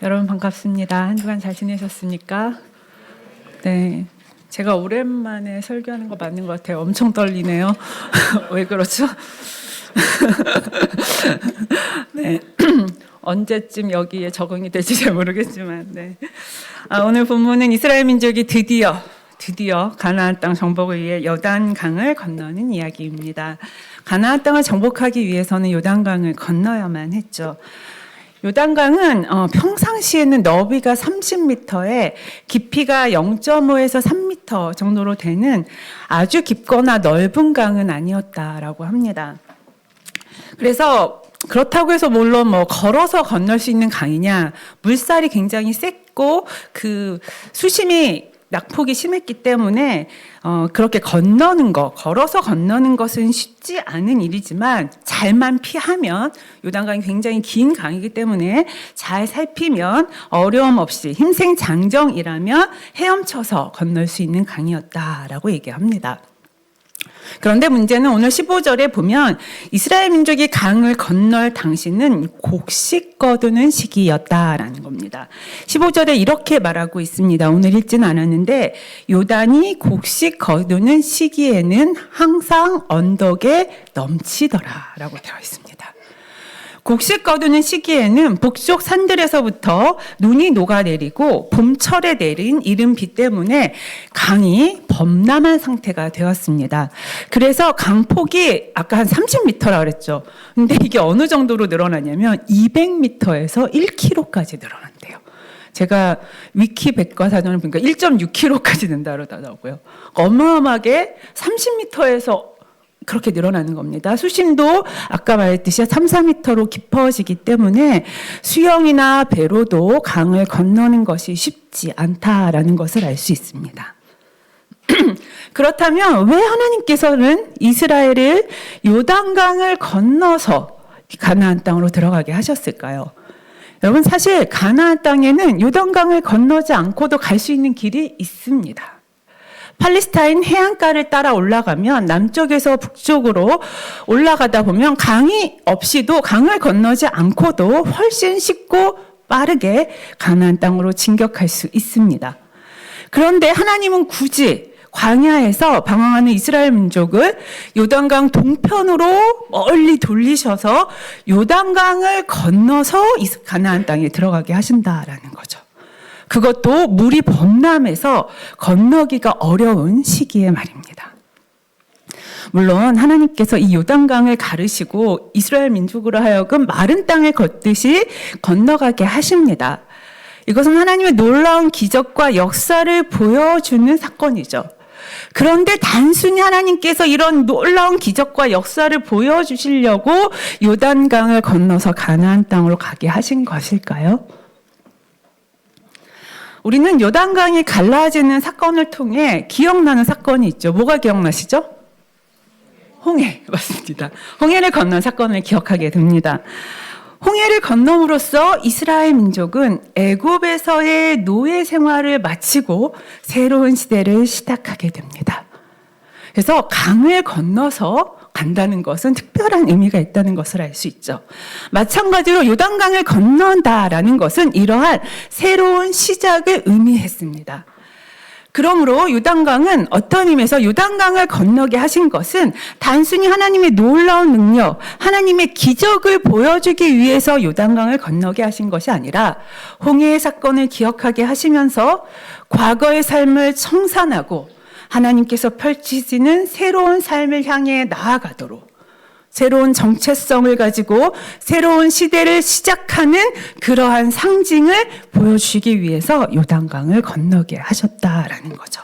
여러분 반갑습니다. 한 주간 잘 지내셨습니까? 네, 제가 오랜만에 설교하는 거 맞는 것 같아요. 엄청 떨리네요. 왜 그렇죠? 네, 언제쯤 여기에 적응이 될지 잘 모르겠지만, 네. 오늘 본문은 이스라엘 민족이 드디어 가나안 땅 정복을 위해 요단강을 건너는 이야기입니다. 가나안 땅을 정복하기 위해서는 요단강을 건너야만 했죠. 요단강은 평상시에는 너비가 30m에 깊이가 0.5에서 3m 정도로 되는 아주 깊거나 넓은 강은 아니었다라고 합니다. 그래서 그렇다고 해서 물론 걸어서 건널 수 있는 강이냐, 물살이 굉장히 셌고 그 수심이 낙폭이 심했기 때문에 그렇게 걸어서 건너는 것은 쉽지 않은 일이지만 잘만 피하면, 요단강이 굉장히 긴 강이기 때문에 잘 살피면 어려움 없이 힘생장정이라면 헤엄쳐서 건널 수 있는 강이었다라고 얘기합니다. 그런데 문제는 오늘 15절에 보면 이스라엘 민족이 강을 건널 당시는 곡식 거두는 시기였다라는 겁니다. 15절에 이렇게 말하고 있습니다. 오늘 읽진 않았는데, 요단이 곡식 거두는 시기에는 항상 언덕에 넘치더라라고 되어 있습니다. 곡식 거두는 시기에는 북쪽 산들에서부터 눈이 녹아내리고 봄철에 내린 이른 비 때문에 강이 범람한 상태가 되었습니다. 그래서 강폭이 아까 한 30m라고 그랬죠. 근데 이게 어느 정도로 늘어나냐면 200m에서 1km까지 늘어난대요. 제가 위키 백과사전을 보니까 1.6km까지 는다 그러더라고요. 어마어마하게 30m에서 그렇게 늘어나는 겁니다. 수심도 아까 말했듯이 3, 4m로 깊어지기 때문에 수영이나 배로도 강을 건너는 것이 쉽지 않다라는 것을 알 수 있습니다. 그렇다면 왜 하나님께서는 이스라엘을 요단강을 건너서 가나안 땅으로 들어가게 하셨을까요? 여러분, 사실 가나안 땅에는 요단강을 건너지 않고도 갈 수 있는 길이 있습니다. 팔레스타인 해안가를 따라 올라가면, 남쪽에서 북쪽으로 올라가다 보면 강이 없이도, 강을 건너지 않고도 훨씬 쉽고 빠르게 가나안 땅으로 진격할 수 있습니다. 그런데 하나님은 굳이 광야에서 방황하는 이스라엘 민족을 요단강 동편으로 멀리 돌리셔서 요단강을 건너서 가나안 땅에 들어가게 하신다라는 거죠. 그것도 물이 범람해서 건너기가 어려운 시기에 말입니다. 물론 하나님께서 이 요단강을 가르시고 이스라엘 민족으로 하여금 마른 땅을 걷듯이 건너가게 하십니다. 이것은 하나님의 놀라운 기적과 역사를 보여주는 사건이죠. 그런데 단순히 하나님께서 이런 놀라운 기적과 역사를 보여주시려고 요단강을 건너서 가나안 땅으로 가게 하신 것일까요? 우리는 요단강이 갈라지는 사건을 통해 기억나는 사건이 있죠. 뭐가 기억나시죠? 홍해, 맞습니다. 홍해를 건넌 사건을 기억하게 됩니다. 홍해를 건너므로써 이스라엘 민족은 애굽에서의 노예 생활을 마치고 새로운 시대를 시작하게 됩니다. 그래서 강을 건너서 간다는 것은 특별한 의미가 있다는 것을 알 수 있죠. 마찬가지로 요단강을 건넌다라는 것은 이러한 새로운 시작을 의미했습니다. 그러므로 요단강은 어떤 의미에서 요단강을 건너게 하신 것은 단순히 하나님의 놀라운 능력, 하나님의 기적을 보여주기 위해서 요단강을 건너게 하신 것이 아니라 홍해의 사건을 기억하게 하시면서 과거의 삶을 청산하고 하나님께서 펼치시는 새로운 삶을 향해 나아가도록, 새로운 정체성을 가지고 새로운 시대를 시작하는 그러한 상징을 보여주시기 위해서 요단강을 건너게 하셨다라는 거죠.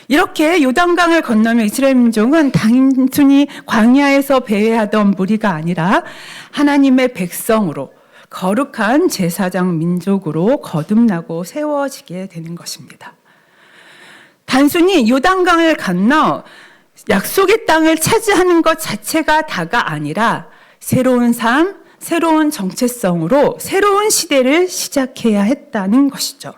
이렇게 요단강을 건너며 이스라엘 민족은 단순히 광야에서 배회하던 무리가 아니라 하나님의 백성으로, 거룩한 제사장 민족으로 거듭나고 세워지게 되는 것입니다. 단순히 요단강을 건너 약속의 땅을 차지하는 것 자체가 다가 아니라 새로운 삶, 새로운 정체성으로 새로운 시대를 시작해야 했다는 것이죠.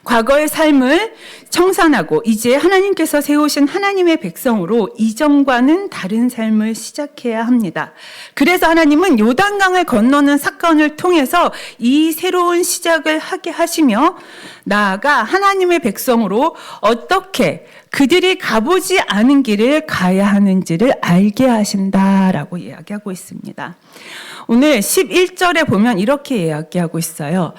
과거의 삶을 청산하고 이제 하나님께서 세우신 하나님의 백성으로 이전과는 다른 삶을 시작해야 합니다. 그래서 하나님은 요단강을 건너는 사건을 통해서 이 새로운 시작을 하게 하시며 나아가 하나님의 백성으로 어떻게 그들이 가보지 않은 길을 가야 하는지를 알게 하신다라고 이야기하고 있습니다. 오늘 11절에 보면 이렇게 이야기하고 있어요.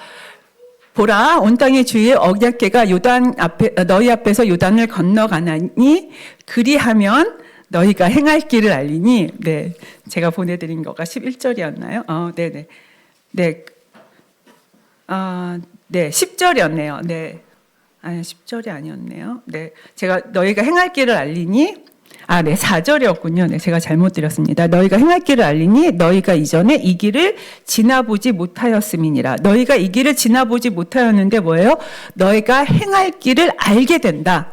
보라, 온 땅의 주위에 언약궤가 요단 앞에 너희 앞에서 요단을 건너가나니 그리하면 너희가 행할 길을 알리니. 네, 제가 보내드린 거가 11절이었나요? 네네. 네, 네, 10절이었네요. 네, 아니 10절이 아니었네요. 네, 제가 너희가 행할 길을 알리니. 네, 4절이었군요. 네, 제가 잘못 드렸습니다. 너희가 행할 길을 알리니 너희가 이전에 이 길을 지나보지 못하였음이니라. 너희가 이 길을 지나보지 못하였는데 뭐예요? 너희가 행할 길을 알게 된다.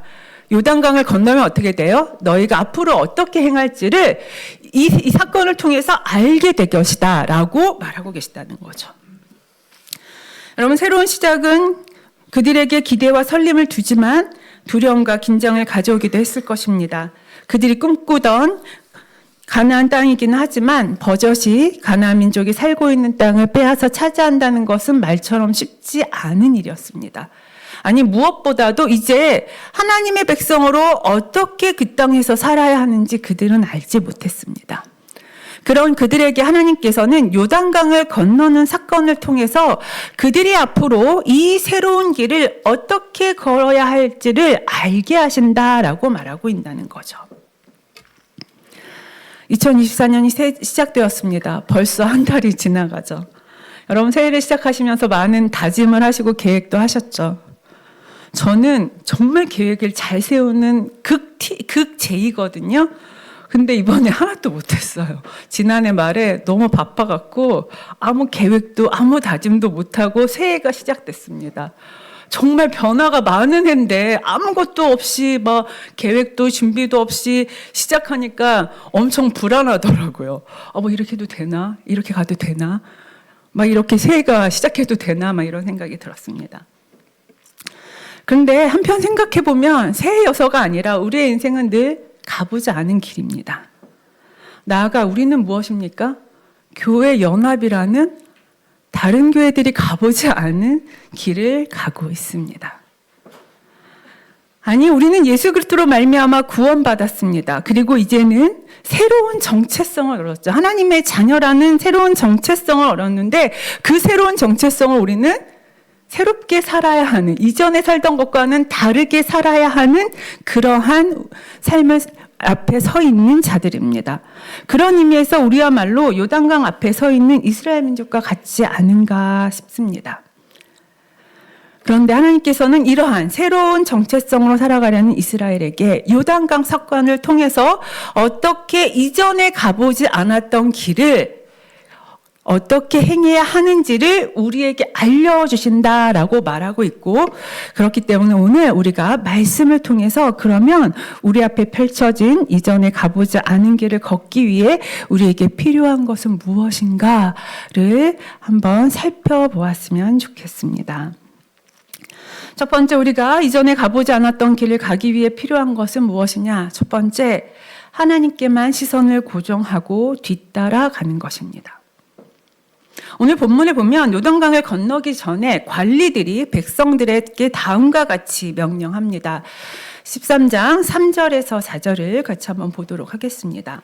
요단강을 건너면 어떻게 돼요? 너희가 앞으로 어떻게 행할지를 이 사건을 통해서 알게 될 것이다 라고 말하고 계시다는 거죠. 여러분, 새로운 시작은 그들에게 기대와 설렘을 주지만 두려움과 긴장을 가져오기도 했을 것입니다. 그들이 꿈꾸던 가나안 땅이기는 하지만 버젓이 가나안 민족이 살고 있는 땅을 빼앗아 차지한다는 것은 말처럼 쉽지 않은 일이었습니다. 아니, 무엇보다도 이제 하나님의 백성으로 어떻게 그 땅에서 살아야 하는지 그들은 알지 못했습니다. 그런 그들에게 하나님께서는 요단강을 건너는 사건을 통해서 그들이 앞으로 이 새로운 길을 어떻게 걸어야 할지를 알게 하신다라고 말하고 있다는 거죠. 2024년이 시작되었습니다. 벌써 한 달이 지나가죠. 여러분, 새해를 시작하시면서 많은 다짐을 하시고 계획도 하셨죠. 저는 정말 계획을 잘 세우는 극제이거든요. 근데 이번에 하나도 못했어요. 지난해 말에 너무 바빠갖고 아무 계획도 아무 다짐도 못하고 새해가 시작됐습니다. 정말 변화가 많은 해인데 아무것도 없이 막 계획도 준비도 없이 시작하니까 엄청 불안하더라고요. 뭐 이렇게 해도 되나? 이렇게 가도 되나? 막 이렇게 새해가 시작해도 되나? 막 이런 생각이 들었습니다. 그런데 한편 생각해보면 새해여서가 아니라 우리의 인생은 늘 가보지 않은 길입니다. 나아가 우리는 무엇입니까? 교회 연합이라는 다른 교회들이 가보지 않은 길을 가고 있습니다. 아니, 우리는 예수 그리스도로 말미암아 구원받았습니다. 그리고 이제는 새로운 정체성을 얻었죠. 하나님의 자녀라는 새로운 정체성을 얻었는데 그 새로운 정체성을 우리는 새롭게 살아야 하는, 이전에 살던 것과는 다르게 살아야 하는 그러한 삶을 앞에 서 있는 자들입니다. 그런 의미에서 우리야말로 요단강 앞에 서 있는 이스라엘 민족과 같지 않은가 싶습니다. 그런데 하나님께서는 이러한 새로운 정체성으로 살아가려는 이스라엘에게 요단강 사건을 통해서 어떻게 이전에 가보지 않았던 길을 어떻게 행해야 하는지를 우리에게 알려주신다라고 말하고 있고, 그렇기 때문에 오늘 우리가 말씀을 통해서 그러면 우리 앞에 펼쳐진 이전에 가보지 않은 길을 걷기 위해 우리에게 필요한 것은 무엇인가를 한번 살펴보았으면 좋겠습니다. 첫 번째, 우리가 이전에 가보지 않았던 길을 가기 위해 필요한 것은 무엇이냐? 첫 번째, 하나님께만 시선을 고정하고 뒤따라 가는 것입니다. 오늘 본문에 보면 요단강을 건너기 전에 관리들이 백성들에게 다음과 같이 명령합니다. 13장 3절에서 4절을 같이 한번 보도록 하겠습니다.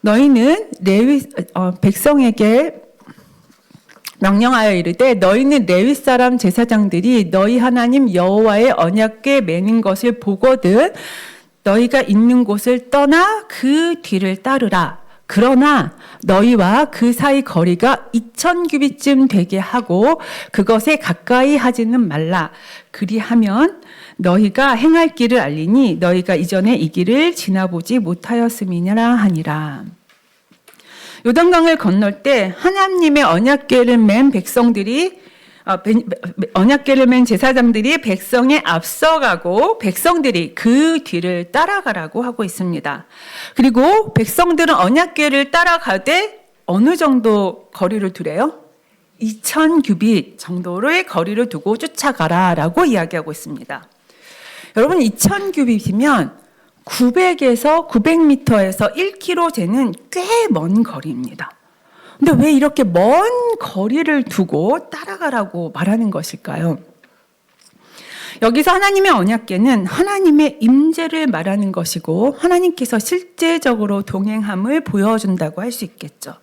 너희는 백성에게 명령하여 이르되 너희는 레위 사람 제사장들이 너희 하나님 여호와의 언약궤 매는 것을 보거든 너희가 있는 곳을 떠나 그 뒤를 따르라. 그러나 너희와 그 사이 거리가 2000규빗쯤 되게 하고 그것에 가까이 하지는 말라. 그리하면 너희가 행할 길을 알리니 너희가 이전에 이 길을 지나보지 못하였음이니라 하니라. 요단강을 건널 때 하나님의 언약궤를 맨 백성들이 언약궤를 맨 제사장들이 백성에 앞서가고 백성들이 그 뒤를 따라가라고 하고 있습니다. 그리고 백성들은 언약궤를 따라가되 어느 정도 거리를 두래요? 2000규빗 정도의 거리를 두고 쫓아가라라고 이야기하고 있습니다. 여러분 2000규빗이면 900에서 900m에서 1km 되는 꽤 먼 거리입니다. 근데 왜 이렇게 먼 거리를 두고 따라가라고 말하는 것일까요? 여기서 하나님의 언약궤는 하나님의 임재를 말하는 것이고 하나님께서 실제적으로 동행함을 보여준다고 할 수 있겠죠.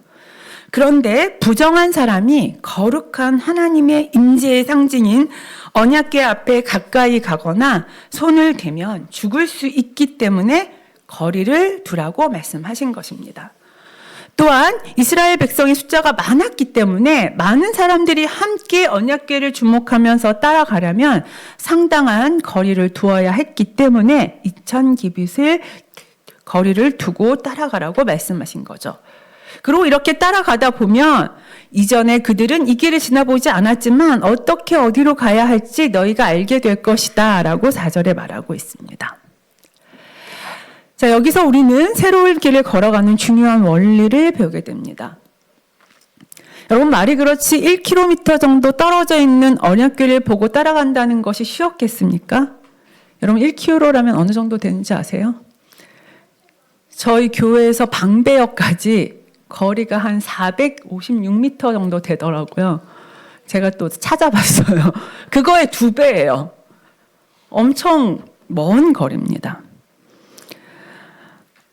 그런데 부정한 사람이 거룩한 하나님의 임재의 상징인 언약궤 앞에 가까이 가거나 손을 대면 죽을 수 있기 때문에 거리를 두라고 말씀하신 것입니다. 또한 이스라엘 백성의 숫자가 많았기 때문에 많은 사람들이 함께 언약궤를 주목하면서 따라가려면 상당한 거리를 두어야 했기 때문에 2000규빗을 거리를 두고 따라가라고 말씀하신 거죠. 그리고 이렇게 따라가다 보면 이전에 그들은 이 길을 지나보지 않았지만 어떻게 어디로 가야 할지 너희가 알게 될 것이다 라고 4절에 말하고 있습니다. 자, 여기서 우리는 새로운 길을 걸어가는 중요한 원리를 배우게 됩니다. 여러분 말이 그렇지 1km 정도 떨어져 있는 언약궤를 보고 따라간다는 것이 쉬웠겠습니까? 여러분 1km라면 어느 정도 되는지 아세요? 저희 교회에서 방배역까지 거리가 한 456m 정도 되더라고요. 제가 또 찾아봤어요. 그거의 2배예요. 엄청 먼 거리입니다.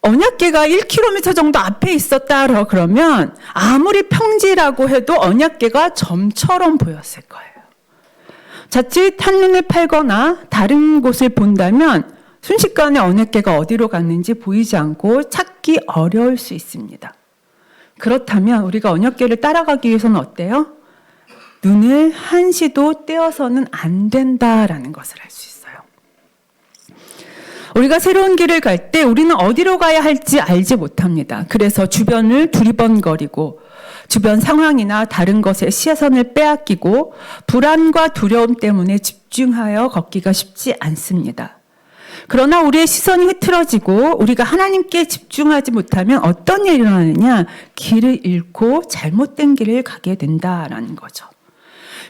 언약궤가 1km 정도 앞에 있었다 그러면 아무리 평지라고 해도 언약궤가 점처럼 보였을 거예요. 자칫 한눈에 팔거나 다른 곳을 본다면 순식간에 언약궤가 어디로 갔는지 보이지 않고 찾기 어려울 수 있습니다. 그렇다면 우리가 언약궤를 따라가기 위해서는 어때요? 눈을 한시도 떼어서는 안 된다라는 것을 알 수 있어요. 우리가 새로운 길을 갈 때 우리는 어디로 가야 할지 알지 못합니다. 그래서 주변을 두리번거리고 주변 상황이나 다른 것에 시선을 빼앗기고 불안과 두려움 때문에 집중하여 걷기가 쉽지 않습니다. 그러나 우리의 시선이 흐트러지고 우리가 하나님께 집중하지 못하면 어떤 일이 일어나느냐? 길을 잃고 잘못된 길을 가게 된다라는 거죠.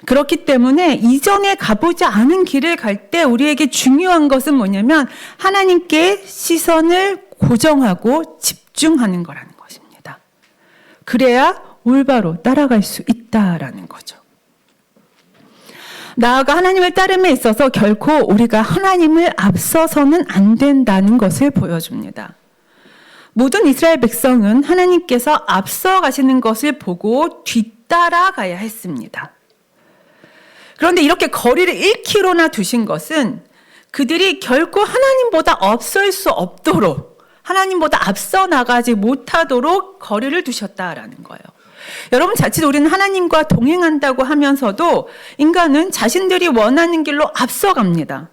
그렇기 때문에 이전에 가보지 않은 길을 갈 때 우리에게 중요한 것은 뭐냐면 하나님께 시선을 고정하고 집중하는 거라는 것입니다. 그래야 올바로 따라갈 수 있다라는 거죠. 나아가 하나님을 따름에 있어서 결코 우리가 하나님을 앞서서는 안 된다는 것을 보여줍니다. 모든 이스라엘 백성은 하나님께서 앞서 가시는 것을 보고 뒤따라가야 했습니다. 그런데 이렇게 거리를 1km나 두신 것은 그들이 결코 하나님보다 앞설 수 없도록 하나님보다 앞서 나가지 못하도록 거리를 두셨다라는 거예요. 여러분 자칫 우리는 하나님과 동행한다고 하면서도 인간은 자신들이 원하는 길로 앞서갑니다.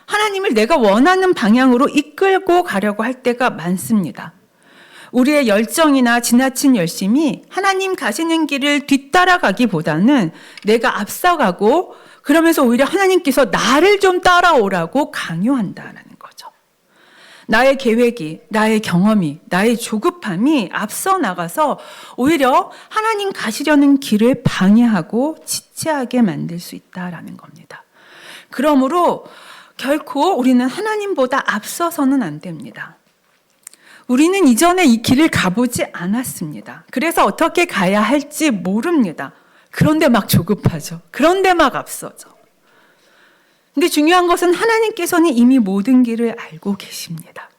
하나님을 내가 원하는 방향으로 이끌고 가려고 할 때가 많습니다. 우리의 열정이나 지나친 열심이 하나님 가시는 길을 뒤따라가기보다는 내가 앞서가고 그러면서 오히려 하나님께서 나를 좀 따라오라고 강요한다는 거죠. 나의 계획이, 나의 경험이, 나의 조급함이 앞서 나가서 오히려 하나님 가시려는 길을 방해하고 지체하게 만들 수 있다라는 겁니다. 그러므로 결코 우리는 하나님보다 앞서서는 안 됩니다. 우리는 이전에 이 길을 가보지 않았습니다. 그래서 어떻게 가야 할지 모릅니다. 그런데 막 조급하죠. 그런데 막 앞서죠. 근데 중요한 것은 하나님께서는 이미 모든 길을 알고 계십니다.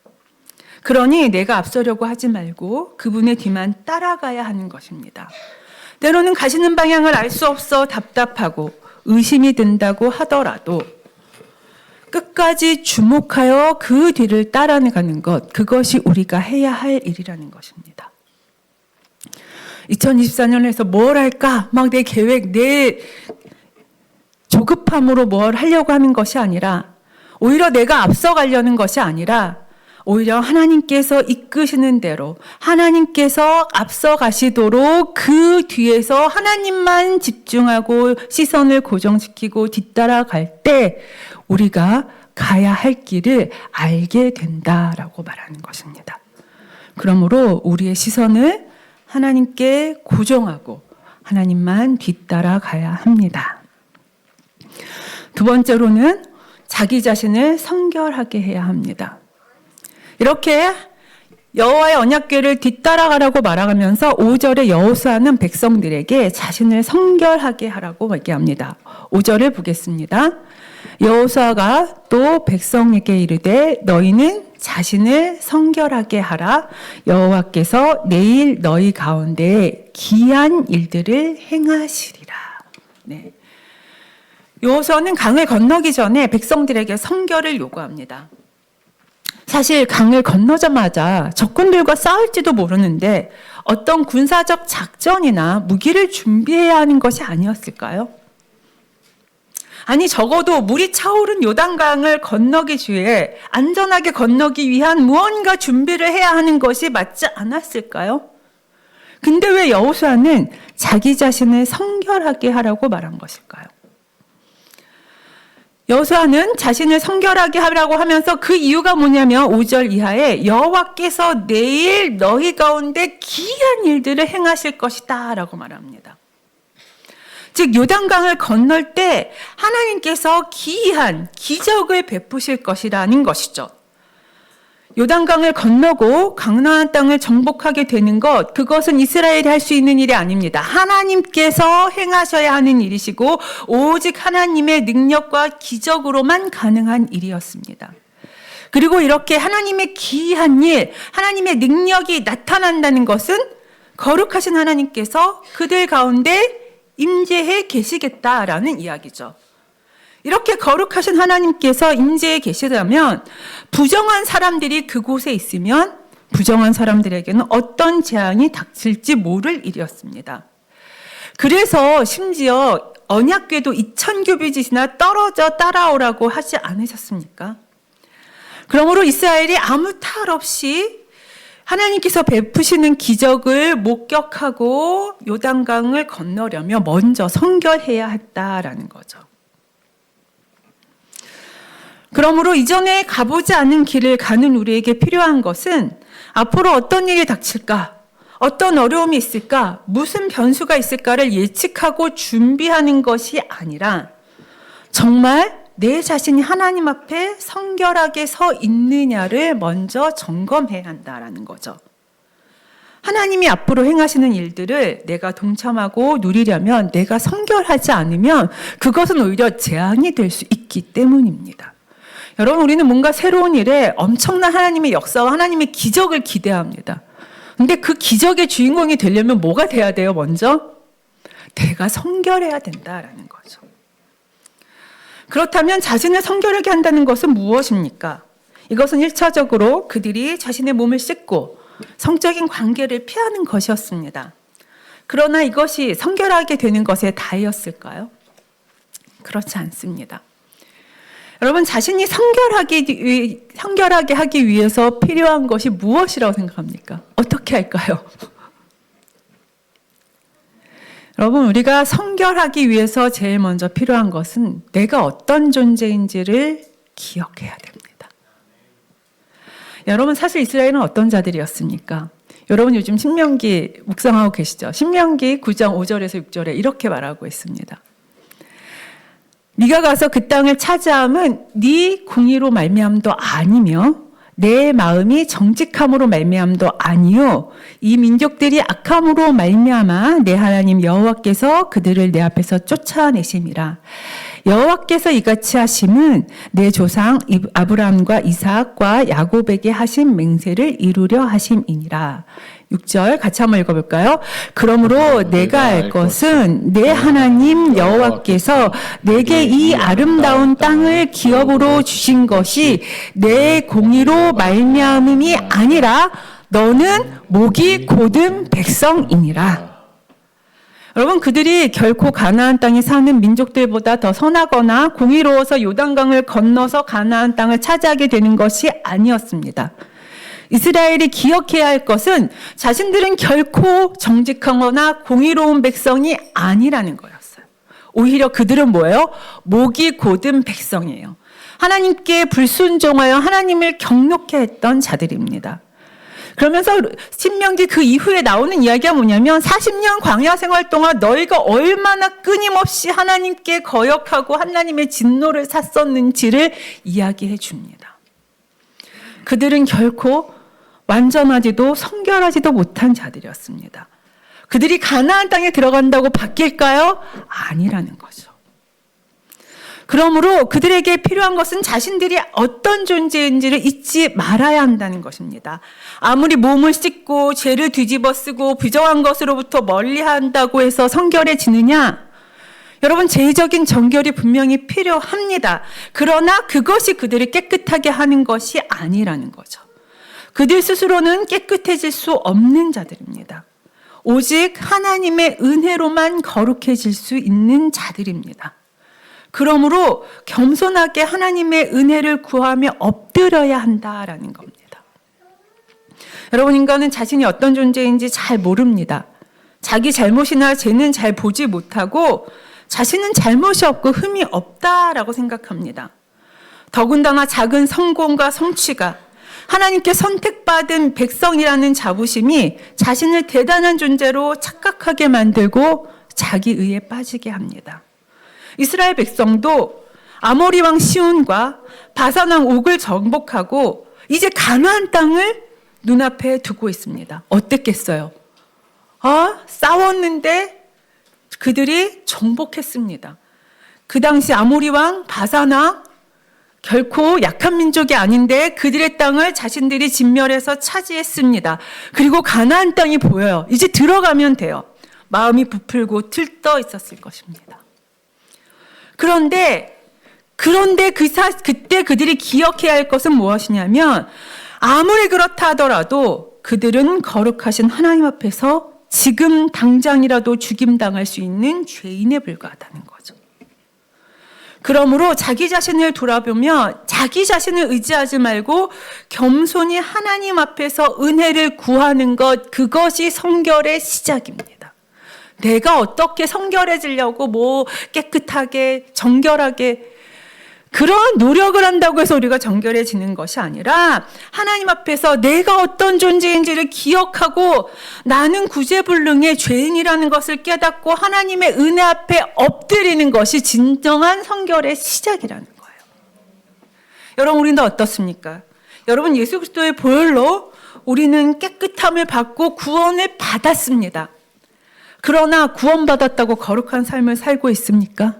그러니 내가 앞서려고 하지 말고 그분의 뒤만 따라가야 하는 것입니다. 때로는 가시는 방향을 알 수 없어 답답하고 의심이 든다고 하더라도 끝까지 주목하여 그 뒤를 따라가는 것, 그것이 우리가 해야 할 일이라는 것입니다. 2024년에서 뭘 할까? 막 내 계획, 내 조급함으로 뭘 하려고 하는 것이 아니라 오히려 내가 앞서가려는 것이 아니라 오히려 하나님께서 이끄시는 대로 하나님께서 앞서 가시도록 그 뒤에서 하나님만 집중하고 시선을 고정시키고 뒤따라갈 때 우리가 가야 할 길을 알게 된다라고 말하는 것입니다. 그러므로 우리의 시선을 하나님께 고정하고 하나님만 뒤따라가야 합니다. 두 번째로는 자기 자신을 성결하게 해야 합니다. 이렇게 여호와의 언약궤를 뒤따라가라고 말하면서 5절에 여호수아는 백성들에게 자신을 성결하게 하라고 얘기합니다. 5절을 보겠습니다. 여호수아가 또 백성에게 이르되 너희는 자신을 성결하게 하라. 여호와께서 내일 너희 가운데 기이한 일들을 행하시리라. 네. 여호수아는 강을 건너기 전에 백성들에게 성결을 요구합니다. 사실 강을 건너자마자 적군들과 싸울지도 모르는데 어떤 군사적 작전이나 무기를 준비해야 하는 것이 아니었을까요? 아니 적어도 물이 차오른 요단강을 건너기 위해 안전하게 건너기 위한 무언가 준비를 해야 하는 것이 맞지 않았을까요? 근데 왜 여호수아는 자기 자신을 성결하게 하라고 말한 것일까요? 여호수아는 자신을 성결하게 하라고 하면서 그 이유가 뭐냐면 5절 이하에 여호와께서 내일 너희 가운데 기이한 일들을 행하실 것이다 라고 말합니다. 즉 요단강을 건널 때 하나님께서 기이한 기적을 베푸실 것이라는 것이죠. 요단강을 건너고 가나안 땅을 정복하게 되는 것, 그것은 이스라엘이 할 수 있는 일이 아닙니다. 하나님께서 행하셔야 하는 일이시고 오직 하나님의 능력과 기적으로만 가능한 일이었습니다. 그리고 이렇게 하나님의 기이한 일, 하나님의 능력이 나타난다는 것은 거룩하신 하나님께서 그들 가운데 임재해 계시겠다라는 이야기죠. 이렇게 거룩하신 하나님께서 임재해 계시다면 부정한 사람들이 그곳에 있으면 부정한 사람들에게는 어떤 재앙이 닥칠지 모를 일이었습니다. 그래서 심지어 언약궤도 2000규빗이나 떨어져 따라오라고 하지 않으셨습니까? 그러므로 이스라엘이 아무 탈 없이 하나님께서 베푸시는 기적을 목격하고 요단강을 건너려면 먼저 성결해야 했다라는 거죠. 그러므로 이전에 가보지 않은 길을 가는 우리에게 필요한 것은 앞으로 어떤 일이 닥칠까? 어떤 어려움이 있을까? 무슨 변수가 있을까를 예측하고 준비하는 것이 아니라 정말 내 자신이 하나님 앞에 성결하게 서 있느냐를 먼저 점검해야 한다라는 거죠. 하나님이 앞으로 행하시는 일들을 내가 동참하고 누리려면 내가 성결하지 않으면 그것은 오히려 재앙이 될 수 있기 때문입니다. 여러분, 우리는 뭔가 새로운 일에 엄청난 하나님의 역사와 하나님의 기적을 기대합니다. 근데 그 기적의 주인공이 되려면 뭐가 돼야 돼요? 먼저 내가 성결해야 된다라는 거죠. 그렇다면 자신을 성결하게 한다는 것은 무엇입니까? 이것은 1차적으로 그들이 자신의 몸을 씻고 성적인 관계를 피하는 것이었습니다. 그러나 이것이 성결하게 되는 것에 다였을까요? 그렇지 않습니다. 여러분, 자신이 성결하게 하기 위해서 필요한 것이 무엇이라고 생각합니까? 어떻게 할까요? 여러분, 우리가 성결하기 위해서 제일 먼저 필요한 것은 내가 어떤 존재인지를 기억해야 됩니다. 여러분, 사실 이스라엘은 어떤 자들이었습니까? 여러분, 요즘 신명기 묵상하고 계시죠? 신명기 9장 5절에서 6절에 이렇게 말하고 있습니다. 네가 가서 그 땅을 차지함은 네 공의로 말미암도 아니며 내 마음이 정직함으로 말미암도 아니요 이 민족들이 악함으로 말미암아 내 하나님 여호와께서 그들을 내 앞에서 쫓아내심이라. 여호와께서 이같이 하심은 내 조상 아브라함과 이삭과 야곱에게 하신 맹세를 이루려 하심이니라. 6절 같이 한번 읽어볼까요? 그러므로 내가 알 것은 내 하나님 여호와께서 내게 이 아름다운 땅을 기업으로 주신 것이 내 공의로 말미암음이 아니라 너는 목이 곧은 백성이니라. 여러분, 그들이 결코 가나안 땅에 사는 민족들보다 더 선하거나 공의로워서 요단강을 건너서 가나안 땅을 차지하게 되는 것이 아니었습니다. 이스라엘이 기억해야 할 것은 자신들은 결코 정직하거나 공의로운 백성이 아니라는 거였어요. 오히려 그들은 뭐예요? 목이 곧은 백성이에요. 하나님께 불순종하여 하나님을 경욕해 했던 자들입니다. 그러면서 신명기 그 이후에 나오는 이야기가 뭐냐면 40년 광야 생활 동안 너희가 얼마나 끊임없이 하나님께 거역하고 하나님의 진노를 샀었는지를 이야기해 줍니다. 그들은 결코 완전하지도 성결하지도 못한 자들이었습니다. 그들이 가나안 땅에 들어간다고 바뀔까요? 아니라는 거죠. 그러므로 그들에게 필요한 것은 자신들이 어떤 존재인지를 잊지 말아야 한다는 것입니다. 아무리 몸을 씻고 죄를 뒤집어 쓰고 부정한 것으로부터 멀리한다고 해서 성결해지느냐? 여러분, 죄적인 정결이 분명히 필요합니다. 그러나 그것이 그들을 깨끗하게 하는 것이 아니라는 거죠. 그들 스스로는 깨끗해질 수 없는 자들입니다. 오직 하나님의 은혜로만 거룩해질 수 있는 자들입니다. 그러므로 겸손하게 하나님의 은혜를 구하며 엎드려야 한다라는 겁니다. 여러분, 인간은 자신이 어떤 존재인지 잘 모릅니다. 자기 잘못이나 죄는 잘 보지 못하고 자신은 잘못이 없고 흠이 없다라고 생각합니다. 더군다나 작은 성공과 성취가 하나님께 선택받은 백성이라는 자부심이 자신을 대단한 존재로 착각하게 만들고 자기의에 빠지게 합니다. 이스라엘 백성도 아모리 왕 시온과 바산 왕 옥을 정복하고 이제 가나안 땅을 눈앞에 두고 있습니다. 어땠겠어요? 싸웠는데 그들이 정복했습니다. 그 당시 아모리 왕, 바산 왕 결코 약한 민족이 아닌데 그들의 땅을 자신들이 진멸해서 차지했습니다. 그리고 가나안 땅이 보여요. 이제 들어가면 돼요. 마음이 부풀고 들떠 있었을 것입니다. 그런데 그때 그들이 기억해야 할 것은 무엇이냐면 아무리 그렇다 하더라도 그들은 거룩하신 하나님 앞에서 지금 당장이라도 죽임당할 수 있는 죄인에 불과하다는 거죠. 그러므로 자기 자신을 돌아보며 자기 자신을 의지하지 말고 겸손히 하나님 앞에서 은혜를 구하는 것, 그것이 성결의 시작입니다. 내가 어떻게 성결해지려고 깨끗하게 정결하게 그런 노력을 한다고 해서 우리가 정결해지는 것이 아니라 하나님 앞에서 내가 어떤 존재인지를 기억하고 나는 구제불능의 죄인이라는 것을 깨닫고 하나님의 은혜 앞에 엎드리는 것이 진정한 성결의 시작이라는 거예요. 여러분, 우리는 어떻습니까? 여러분, 예수 그리스도의 보혈로 우리는 깨끗함을 받고 구원을 받았습니다. 그러나 구원받았다고 거룩한 삶을 살고 있습니까?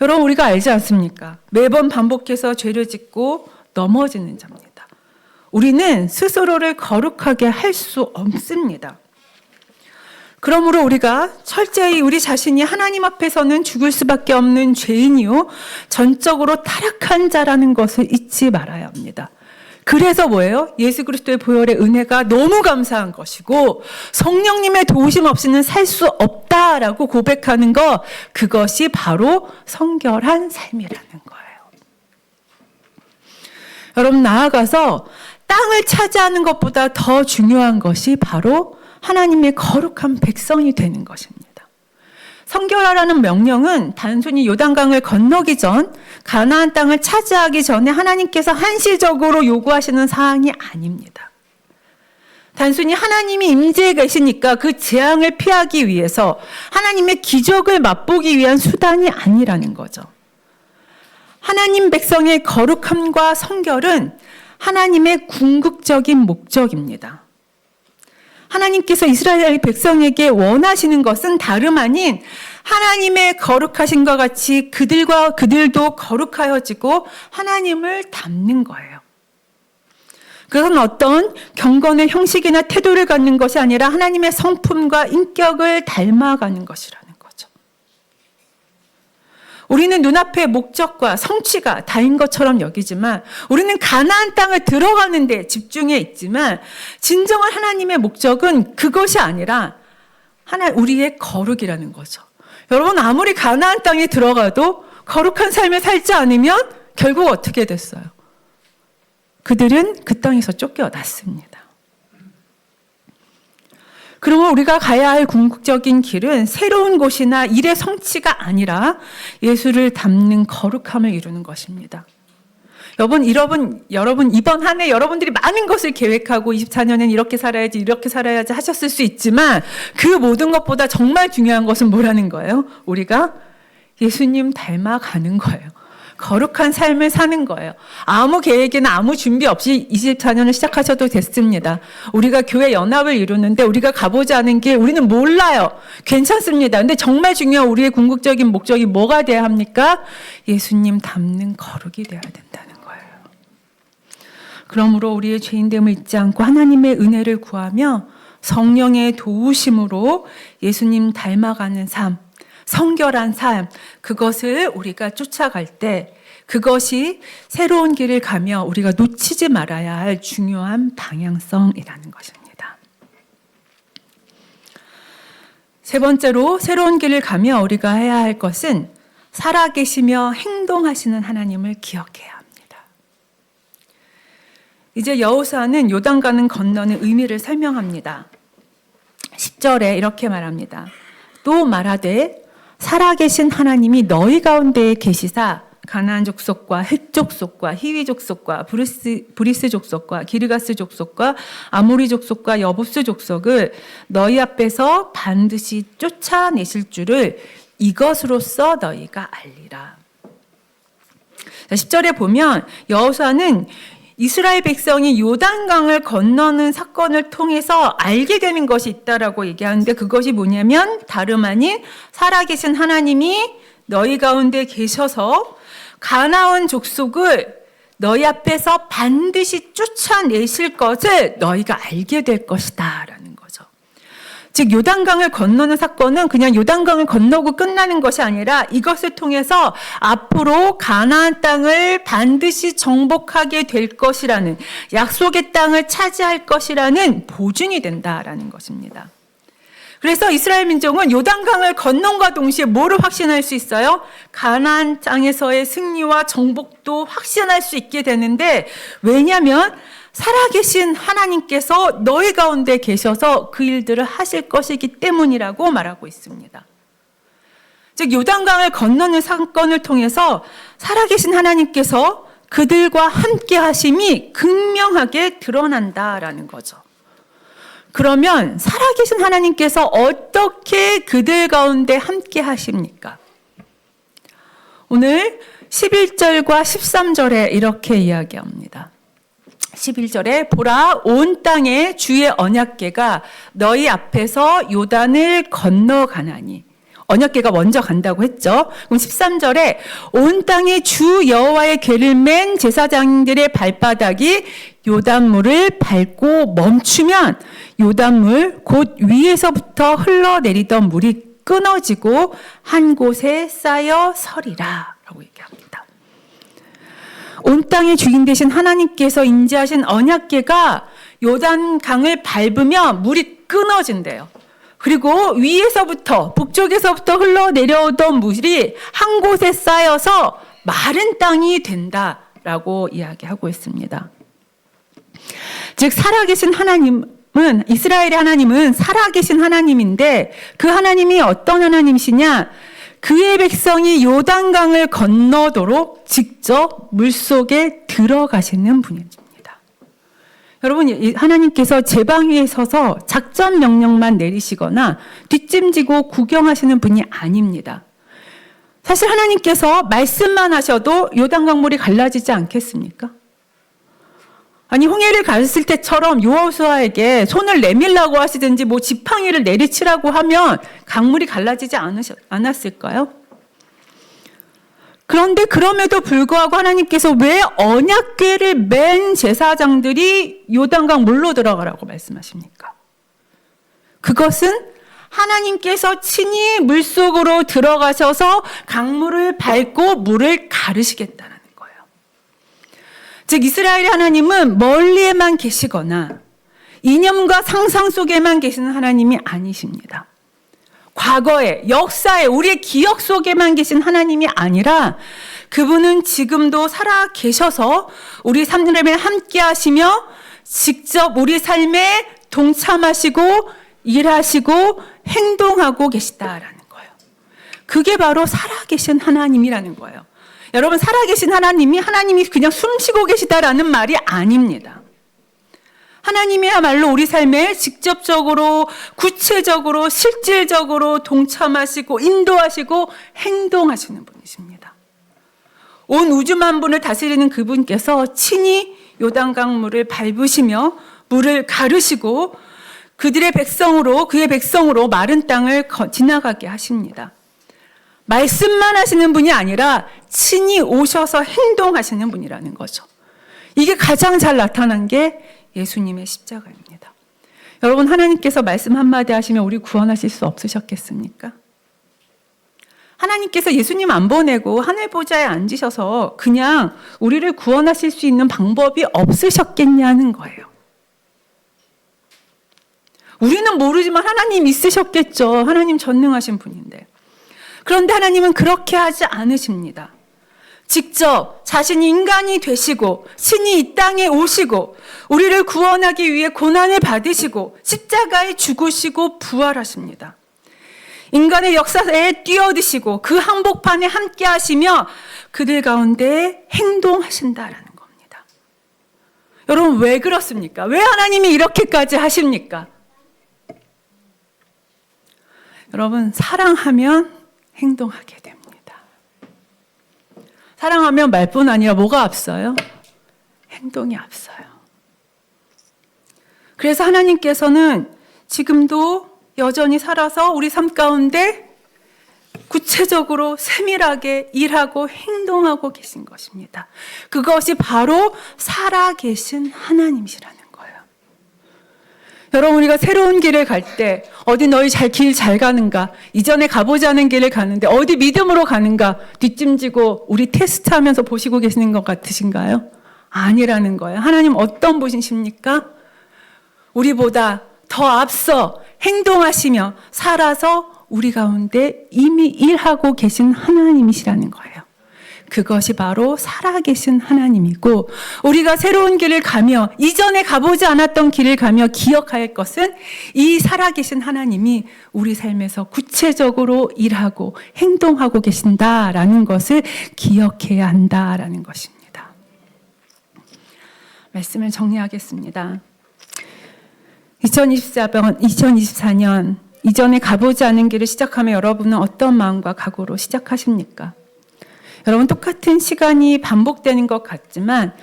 여러분, 우리가 알지 않습니까? 매번 반복해서 죄를 짓고 넘어지는 자입니다. 우리는 스스로를 거룩하게 할 수 없습니다. 그러므로 우리가 철저히 우리 자신이 하나님 앞에서는 죽을 수밖에 없는 죄인이요 전적으로 타락한 자라는 것을 잊지 말아야 합니다. 그래서 뭐예요? 예수 그리스도의 보혈의 은혜가 너무 감사한 것이고 성령님의 도우심 없이는 살 수 없다라고 고백하는 것, 그것이 바로 성결한 삶이라는 거예요. 여러분, 나아가서 땅을 차지하는 것보다 더 중요한 것이 바로 하나님의 거룩한 백성이 되는 것입니다. 성결하라는 명령은 단순히 요단강을 건너기 전 가나안 땅을 차지하기 전에 하나님께서 한시적으로 요구하시는 사항이 아닙니다. 단순히 하나님이 임재해 계시니까 그 재앙을 피하기 위해서 하나님의 기적을 맛보기 위한 수단이 아니라는 거죠. 하나님 백성의 거룩함과 성결은 하나님의 궁극적인 목적입니다. 하나님께서 이스라엘 백성에게 원하시는 것은 다름 아닌 하나님의 거룩하신과 같이 그들도 거룩하여지고 하나님을 닮는 거예요. 그것은 어떤 경건의 형식이나 태도를 갖는 것이 아니라 하나님의 성품과 인격을 닮아가는 것이라는 거죠. 우리는 눈앞의 목적과 성취가 다인 것처럼 여기지만 우리는 가나안 땅을 들어가는 데 집중해 있지만 진정한 하나님의 목적은 그것이 아니라 우리의 거룩이라는 거죠. 여러분, 아무리 가나안 땅에 들어가도 거룩한 삶을 살지 않으면 결국 어떻게 됐어요? 그들은 그 땅에서 쫓겨났습니다. 그러면 우리가 가야 할 궁극적인 길은 새로운 곳이나 일의 성취가 아니라 예수를 닮는 거룩함을 이루는 것입니다. 여러분 이번 한 해 여러분들이 많은 것을 계획하고 24년엔 이렇게 살아야지 하셨을 수 있지만 그 모든 것보다 정말 중요한 것은 뭐라는 거예요? 우리가 예수님 닮아가는 거예요. 거룩한 삶을 사는 거예요. 아무 계획이나 아무 준비 없이 24년을 시작하셔도 됐습니다. 우리가 교회 연합을 이루는데 우리가 가보지 않은 길 우리는 몰라요. 괜찮습니다. 근데 정말 중요한 우리의 궁극적인 목적이 뭐가 돼야 합니까? 예수님 닮는 거룩이 되어야 된다는 거예요. 그러므로 우리의 죄인됨을 잊지 않고 하나님의 은혜를 구하며 성령의 도우심으로 예수님 닮아가는 삶, 성결한 삶, 그것을 우리가 쫓아갈 때 그것이 새로운 길을 가며 우리가 놓치지 말아야 할 중요한 방향성이라는 것입니다. 세 번째로 새로운 길을 가며 우리가 해야 할 것은 살아계시며 행동하시는 하나님을 기억해야 합니다. 이제 여호수아는 요단강을 건너는 의미를 설명합니다. 10절에 이렇게 말합니다. 또 말하되 살아계신 하나님이 너희 가운데에 계시사 가나안 족속과 헷 족속과 히위 족속과 브리스 족속과 기르가스 족속과 아모리 족속과 여부스 족속을 너희 앞에서 반드시 쫓아내실 줄을 이것으로써 너희가 알리라. 10절에 보면 여호수아는 이스라엘 백성이 요단강을 건너는 사건을 통해서 알게 되는 것이 있다라고 얘기하는데 그것이 뭐냐면 다름 아닌 살아계신 하나님이 너희 가운데 계셔서 가나안 족속을 너희 앞에서 반드시 쫓아내실 것을 너희가 알게 될 것이다 라는 거죠. 즉 요단강을 건너는 사건은 그냥 요단강을 건너고 끝나는 것이 아니라 이것을 통해서 앞으로 가나안 땅을 반드시 정복하게 될 것이라는 약속의 땅을 차지할 것이라는 보증이 된다라는 것입니다. 그래서 이스라엘 민족은 요단강을 건넌과 동시에 뭐를 확신할 수 있어요? 가나안 땅에서의 승리와 정복도 확신할 수 있게 되는데 왜냐하면 살아계신 하나님께서 너희 가운데 계셔서 그 일들을 하실 것이기 때문이라고 말하고 있습니다. 즉 요단강을 건너는 사건을 통해서 살아계신 하나님께서 그들과 함께 하심이 극명하게 드러난다라는 거죠. 그러면 살아계신 하나님께서 어떻게 그들 가운데 함께 하십니까? 오늘 11절과 13절에 이렇게 이야기합니다. 11절에 보라 온 땅에 주의 언약궤가 너희 앞에서 요단을 건너가나니 언약궤가 먼저 간다고 했죠. 그럼 13절에 온 땅에 주 여호와의 궤를 맨 제사장들의 발바닥이 요단물을 밟고 멈추면 요단물 곧 위에서부터 흘러내리던 물이 끊어지고 한 곳에 쌓여 서리라 라고 얘기합니다. 온 땅의 주인 되신 하나님께서 인지하신 언약궤가 요단강을 밟으면 물이 끊어진대요. 그리고 위에서부터 북쪽에서부터 흘러내려오던 물이 한 곳에 쌓여서 마른 땅이 된다라고 이야기하고 있습니다. 즉 살아계신 하나님은 이스라엘의 하나님은 살아계신 하나님인데 그 하나님이 어떤 하나님이시냐? 그의 백성이 요단강을 건너도록 직접 물속에 들어가시는 분입니다. 여러분, 하나님께서 제방 위에 서서 작전 명령만 내리시거나 뒷짐지고 구경하시는 분이 아닙니다. 사실 하나님께서 말씀만 하셔도 요단강 물이 갈라지지 않겠습니까? 아니 홍해를 갔을 때처럼 여호수아에게 손을 내밀라고 하시든지 뭐 지팡이를 내리치라고 하면 강물이 갈라지지 않았을까요? 그런데 그럼에도 불구하고 하나님께서 왜 언약궤를 맨 제사장들이 요단강 물로 들어가라고 말씀하십니까? 그것은 하나님께서 친히 물속으로 들어가셔서 강물을 밟고 물을 가르시겠다는 거예요. 즉 이스라엘의 하나님은 멀리에만 계시거나 이념과 상상 속에만 계시는 하나님이 아니십니다. 과거에, 역사에, 우리의 기억 속에만 계신 하나님이 아니라 그분은 지금도 살아 계셔서 우리 삶에 함께 하시며 직접 우리 삶에 동참하시고 일하시고 행동하고 계시다라는 거예요. 그게 바로 살아계신 하나님이라는 거예요. 여러분, 살아계신 하나님이 그냥 숨쉬고 계시다라는 말이 아닙니다. 하나님이야말로 우리 삶에 직접적으로, 구체적으로, 실질적으로 동참하시고 인도하시고 행동하시는 분이십니다. 온 우주 만물을 다스리는 그분께서 친히 요단강 물을 밟으시며 물을 가르시고 그의 백성으로 마른 땅을 지나가게 하십니다. 말씀만 하시는 분이 아니라 친히 오셔서 행동하시는 분이라는 거죠. 이게 가장 잘 나타난 게 예수님의 십자가입니다. 여러분, 하나님께서 말씀 한마디 하시면 우리 구원하실 수 없으셨겠습니까? 하나님께서 예수님 안 보내고 하늘 보좌에 앉으셔서 그냥 우리를 구원하실 수 있는 방법이 없으셨겠냐는 거예요. 우리는 모르지만 하나님 있으셨겠죠. 하나님 전능하신 분인데. 그런데 하나님은 그렇게 하지 않으십니다. 직접 자신이 인간이 되시고 신이 이 땅에 오시고 우리를 구원하기 위해 고난을 받으시고 십자가에 죽으시고 부활하십니다. 인간의 역사에 뛰어드시고 그 한복판에 함께 하시며 그들 가운데 행동하신다라는 겁니다. 여러분, 왜 그렇습니까? 왜 하나님이 이렇게까지 하십니까? 여러분, 사랑하면 행동하게 됩니다. 사랑하면 말뿐 아니라 뭐가 앞서요? 행동이 앞서요. 그래서 하나님께서는 지금도 여전히 살아서 우리 삶 가운데 구체적으로 세밀하게 일하고 행동하고 계신 것입니다. 그것이 바로 살아계신 하나님이시라는 거예요. 여러분, 우리가 새로운 길을 갈 때 어디 너희 길 잘 가는가? 이전에 가보지 않은 길을 가는데 어디 믿음으로 가는가? 뒷짐지고 우리 테스트하면서 보시고 계시는 것 같으신가요? 아니라는 거예요. 하나님 어떤 분이십니까? 우리보다 더 앞서 행동하시며 살아서 우리 가운데 이미 일하고 계신 하나님이시라는 거예요. 그것이 바로 살아계신 하나님이고, 우리가 새로운 길을 가며 이전에 가보지 않았던 길을 가며 기억할 것은 이 살아계신 하나님이 우리 삶에서 구체적으로 일하고 행동하고 계신다라는 것을 기억해야 한다라는 것입니다. 말씀을 정리하겠습니다. 2024년 이전에 가보지 않은 길을 시작하며 여러분은 어떤 마음과 각오로 시작하십니까? 여러분, 똑같은 시간이 반복되는 것 같지만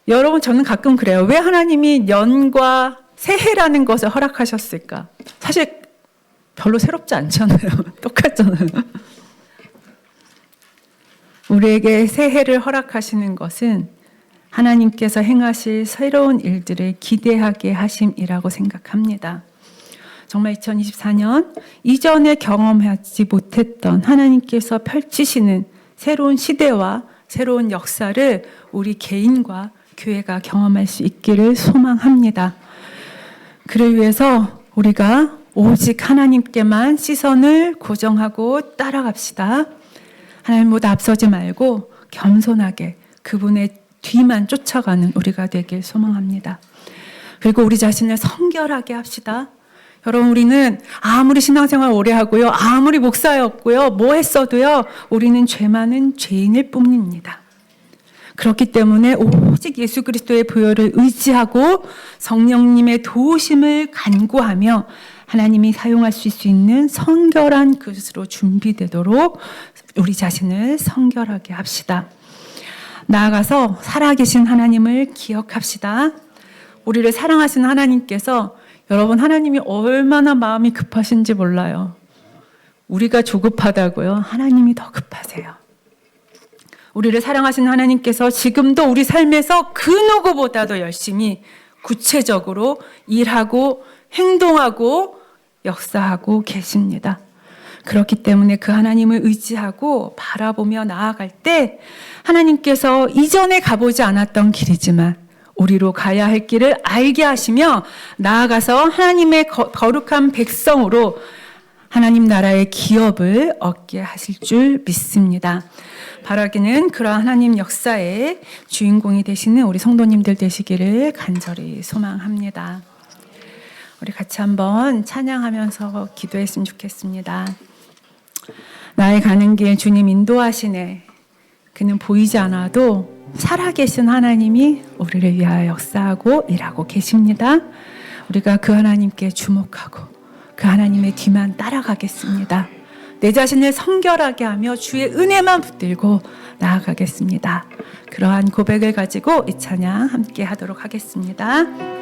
여러분, 저는 가끔 그래요. 왜 하나님이 년과 새해라는 것을 허락하셨을까? 사실 별로 새롭지 않잖아요. 똑같잖아요. 우리에게 새해를 허락하시는 것은 하나님께서 행하실 새로운 일들을 기대하게 하심이라고 생각합니다. 정말 2024년 이전에 경험하지 못했던 하나님께서 펼치시는 새로운 시대와 새로운 역사를 우리 개인과 교회가 경험할 수 있기를 소망합니다. 그를 위해서 우리가 오직 하나님께만 시선을 고정하고 따라갑시다. 하나님보다 앞서지 말고 겸손하게 그분의 뒤만 쫓아가는 우리가 되길 소망합니다. 그리고 우리 자신을 성결하게 합시다. 여러분, 우리는 아무리 신앙생활 오래 하고요, 아무리 목사였고요, 뭐 했어도요, 우리는 죄 많은 죄인일 뿐입니다. 그렇기 때문에 오직 예수 그리스도의 보혈을 의지하고 성령님의 도우심을 간구하며 하나님이 사용할 수 있는 성결한 그릇으로 준비되도록 우리 자신을 성결하게 합시다. 나아가서 살아계신 하나님을 기억합시다. 우리를 사랑하시는 하나님께서, 여러분, 하나님이 얼마나 마음이 급하신지 몰라요. 우리가 조급하다고요? 하나님이 더 급하세요. 우리를 사랑하시는 하나님께서 지금도 우리 삶에서 그 누구보다도 열심히 구체적으로 일하고 행동하고 역사하고 계십니다. 그렇기 때문에 그 하나님을 의지하고 바라보며 나아갈 때 하나님께서 이전에 가보지 않았던 길이지만 우리로 가야 할 길을 알게 하시며 나아가서 하나님의 거룩한 백성으로 하나님 나라의 기업을 얻게 하실 줄 믿습니다. 바라기는 그러한 하나님 역사의 주인공이 되시는 우리 성도님들 되시기를 간절히 소망합니다. 우리 같이 한번 찬양하면서 기도했으면 좋겠습니다. 나의 가는 길 주님 인도하시네. 그는 보이지 않아도 살아계신 하나님이 우리를 위하여 역사하고 일하고 계십니다. 우리가 그 하나님께 주목하고 그 하나님의 뒤만 따라가겠습니다. 내 자신을 성결하게 하며 주의 은혜만 붙들고 나아가겠습니다. 그러한 고백을 가지고 이 찬양 함께 하도록 하겠습니다.